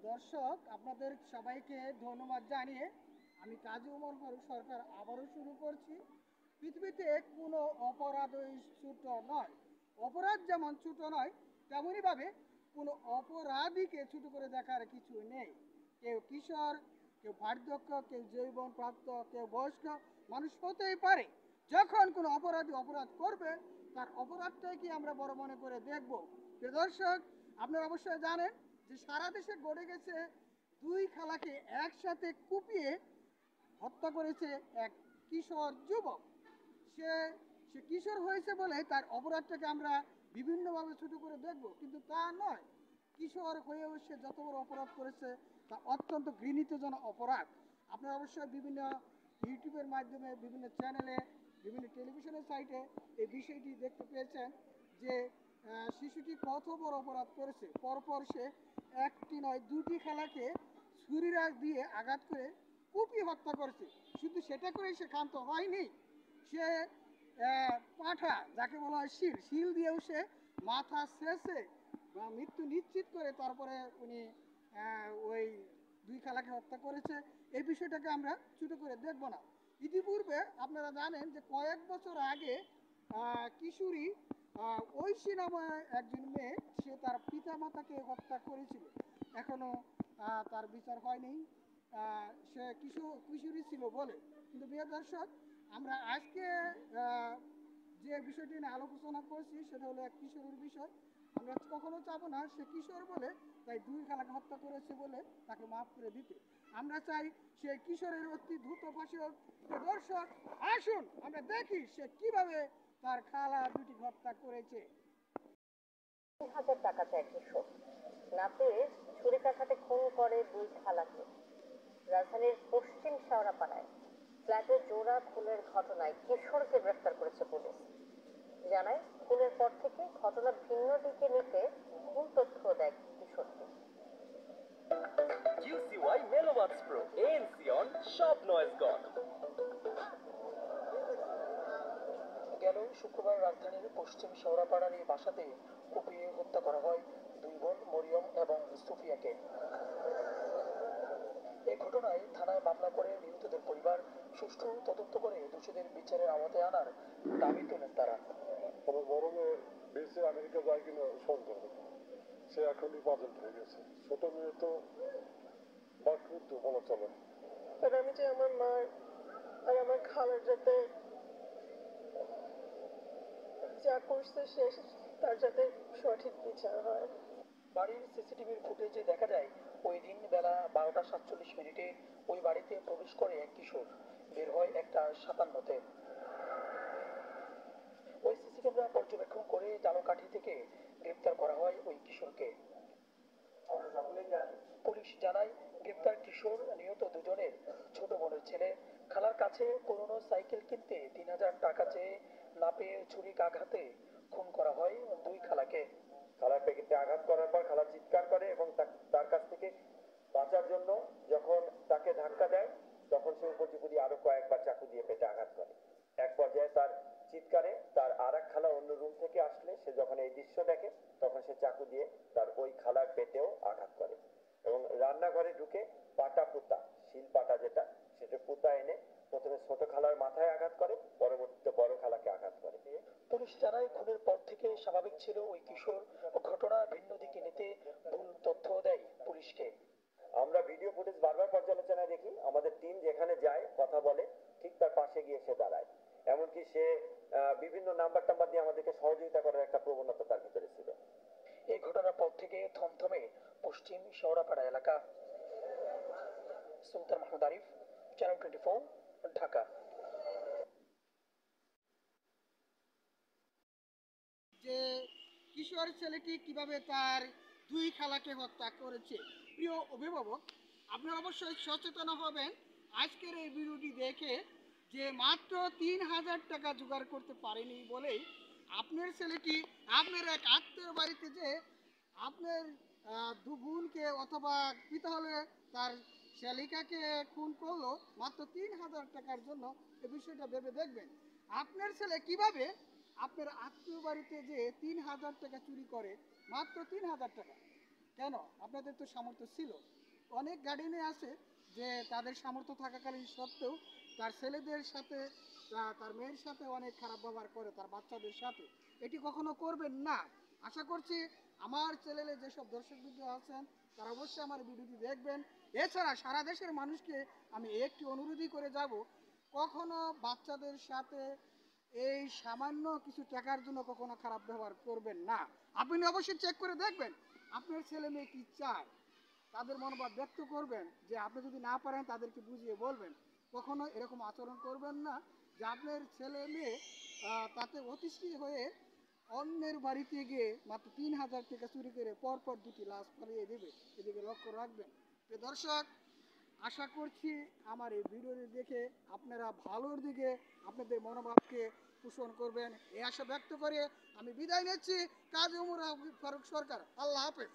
দর্শক আপনাদের সবাইকে ধন্যবাদ জানিয়ে আমি কাজী ওমর ফারুক সরকার আবারও শুরু করছি। পৃথিবীতে কোনো অপরাধই ছোট নয়। অপরাধ যেমন ছোট নয়, তেমনইভাবে কোনো অপরাধীকে ছোট করে দেখার কিছু নেই। কেউ কিশোর, কেউ বার্ধক্য, কেউ যৌবন প্রাপ্ত, কেউ বয়স্ক মানুষ হতেই পারে। যখন কোনো অপরাধী অপরাধ করবে, তার অপরাধটাই কি আমরা বড় মনে করে দেখব? প্রিয় দর্শক, আপনারা অবশ্যই জানেন যে সারা দেশে গড়ে গেছে দুই খালাকে একসাথে কুপিয়ে হত্যা করেছে এক কিশোর যুবক। সে সে কিশোর হয়েছে বলে তার অপরাধটাকে আমরা বিভিন্নভাবে ছোট করে দেখব, কিন্তু তা নয়। কিশোর হয়েও সে যত বড় অপরাধ করেছে তা অত্যন্ত ঘৃণিতজনক অপরাধ। আপনারা অবশ্যই বিভিন্ন ইউটিউবের মাধ্যমে, বিভিন্ন চ্যানেলে, বিভিন্ন টেলিভিশনের সাইটে এই বিষয়টি দেখতে পেয়েছেন যে শিশুটি কত বড় অপরাধ করেছে। পরপর সে একটি নয় দুটি খালাকে ছুরিরা দিয়ে আঘাত করে কুপিয়ে হত্যা করেছে। শুধু সেটা করেই সে ক্ষান্ত হয়নি, সে পাঠা যাকে বলা হয় শিল, শিল দিয়েও সে মাথা শেষে বা মৃত্যু নিশ্চিত করে তারপরে উনি ওই দুই খালাকে হত্যা করেছে। এই বিষয়টাকে আমরা ছোটো করে দেখব না। ইতিপূর্বে আপনারা জানেন যে কয়েক বছর আগে কিশোরী ঐশী নামে একজন মেয়ে, সে তার পিতা মাতাকে হত্যা করেছিল। এখনো তার বিচার হয়নি। সে কিশোরী ছিল বলে। কিন্তু প্রিয় দর্শক, আমরা আজকে যে বিষয়টি নিয়ে আলোচনা করছি সেটা হলো এক কিশোরের বিষয়। আমরা কখনো চাবো না সে কিশোর বলে তাই দুই খালাকে হত্যা করেছে বলে তাকে মাফ করে দিতে। আমরা চাই সে কিশোরের অতি দ্রুত ফাঁসি হোক। দর্শক, আসুন আমরা দেখি সে কিভাবে তার খালা দুটি হত্যা করেছে। ৩,০০০ টাকা চায় কিশোর, না পেয়ে ছুরিকাঘাতে খুন করে দুই খালাকে। রাজধানীর পশ্চিম শেওড়াপাড়ায় ফ্ল্যাটে জোড়া খুনের ঘটনায় কিশোরকে গ্রেফতার করেছে পুলিশ। জানায়, খুনের পর থেকে ঘটনা ভিন্ন দিকে নিতে ভুল তথ্য দেয় কিশোরকে। QCY Melomax Pro ANC on সব নয়েজ গন। গেল শুক্রবার রাজধানীর পশ্চিম শেওড়াপাড়ার এই বাসাতে কুপিয়ে হত্যা করা হয় দুই বোন মরিয়ম এবং সুফিয়াকে। এ ঘটনায় থানায় মামলা করে নিহতদের পরিবার সুষ্ঠু তদন্ত করে দোষীদের বিচারের আওতায় আনার দাবি তোলেন তারা। আমার বড় মেয়ে বেঁচে আমেরিকা যায় কিনা সন্দেহ, সে এখন হেফাজত হয়ে গেছে। ছোট মেয়ে তো বাকরুদ্ধ বলা চলে। আমি চাই আমার মা আর আমার খালার যাতে যা করছে সে তার যাতে সঠিক বিচার হয়। বাড়ির সিসিটিভির ফুটেজে দেখা যায় ওই দিন বেলা 12টা 47 মিনিটে ওই বাড়িতে প্রবেশ করে এক কিশোর, বের হয় 1টা 57-তে। ওই সিসি ক্যামেরা পর্যবেক্ষণ করে জালকাঠি থেকে গ্রেপ্তার করা হয় ওই কিশোরকে। পুলিশ জানায়, গ্রেপ্তার কিশোর নিহত দুজনের ছোট বোনের ছেলে। খালার কাছে পুরনো সাইকেল কিনতে 3,000 টাকা চেয়ে না পেয়ে ছুরিকাঘাতে খুন করা হয় দুই খালাকে। খালার পেটে আঘাত করার পর খালা চিৎকার করে এবং তার কাছ থেকে বাঁচার জন্য যখন তাকে ধাক্কা দেয়, তখন সে উপযোগী আরো কয়েকবার চাকু দিয়ে পেটে আঘাত করে। এক পর্যায়ে তার চিৎকারে তার আর এক খালা অন্য রুম থেকে আসলে সে যখন এই দৃশ্য দেখে, তখন সে চাকু দিয়ে তার ওই খালার পেটেও আঘাত করে এবং রান্নাঘরে ঢুকে পাটা পুতা, শিল পাটা যেটা, সেটা পুতা এনে প্রথমে ছোট খালার মাথায় আঘাত করে, পরবর্তীতে বড় খালাকে আঘাত করে। পুলিশ জানায়, খুনের পর থেকে স্বাভাবিক ছিল ওই কিশোর। ঘটনা ভিন্ন দিকে নিতে ভুল তথ্য দেয় পুলিশকে। আমরা ভিডিও ফুটেজ বারবার পর্যালোচনায় দেখি, আমাদের টিম যেখানে যায় কথা বলে ঠিক তার পাশে গিয়ে সে দাঁড়ায়। এমনকি সে বিভিন্ন নাম্বার টাম্বার দিয়ে আমাদেরকে সহযোগিতা করার একটা প্রবণতা তার ভিতরে ছিল। এই ঘটনার পর থেকে থমথমে পশ্চিম শেওড়াপাড়া এলাকা। সুলতান মাহমুদ আরিফ, চ্যানেল 24, ঢাকা। যে কিশোর ছেলেটি কিভাবে তার দুই খালাকে হত্যা করেছে। প্রিয় অভিভাবক, আপনারা অবশ্যই সচেতন হবেন আজকের এই ভিডিওটি দেখে, যে মাত্র 3,000 টাকা জোগাড় করতে পারেনি বলেই আপনার ছেলেটি আপনার এক আত্মীয় বাড়িতে যে আপনার দু বোনকে অথবা পিতা হলে তার শালিকাকে খুন করলো মাত্র 3,000 টাকার জন্য। এই বিষয়টা ভেবে দেখবেন আপনার ছেলে কিভাবে আপনার আত্মীয় বাড়িতে যে 3,000 টাকা চুরি করে, মাত্র 3,000 টাকা। কেন? আপনাদের তো সামর্থ্য ছিল। অনেক গার্ডিয়ানে আছে যে তাদের সামর্থ্য থাকাকালীন সত্ত্বেও তার ছেলেদের সাথে তার মেয়ের সাথে অনেক খারাপ ব্যবহার করে, তার বাচ্চাদের সাথে। এটি কখনো করবেন না। আশা করছি আমার চ্যানেলে যেসব দর্শকবৃন্দ আছেন তারা অবশ্যই আমার ভিডিওটি দেখবেন। এছাড়া সারা দেশের মানুষকে আমি একটি অনুরোধই করে যাব, কখনো বাচ্চাদের সাথে এই সামান্য কিছু টাকার জন্য কখনো খারাপ ব্যবহার করবেন না। আপনি অবশ্যই চেক করে দেখবেন আপনার ছেলে মেয়ে কি চায়, তাদের মনোভাব ব্যক্ত করবেন, যে আপনি যদি না পারেন তাদেরকে বুঝিয়ে বলবেন। কখনো এরকম আচরণ করবেন না যে আপনার ছেলে মেয়ে তাতে অতিষ্ঠ হয়ে অন্যের বাড়িতে গিয়ে মাত্র 3,000 টাকা চুরি করে পরপর দুটি লাশ ফেলিয়ে দেবে। এদিকে লক্ষ্য রাখবেন। প্রিয় দর্শক, আশা করছি আমার এই ভিডিওটি দেখে আপনারা ভালোর দিকে আপনাদের মনোভাবকে পোষণ করবেন, এই আশা ব্যক্ত করে আমি বিদায় নিচ্ছি। কাজী ওমর ফারুক সরকার। আল্লাহ হাফেজ।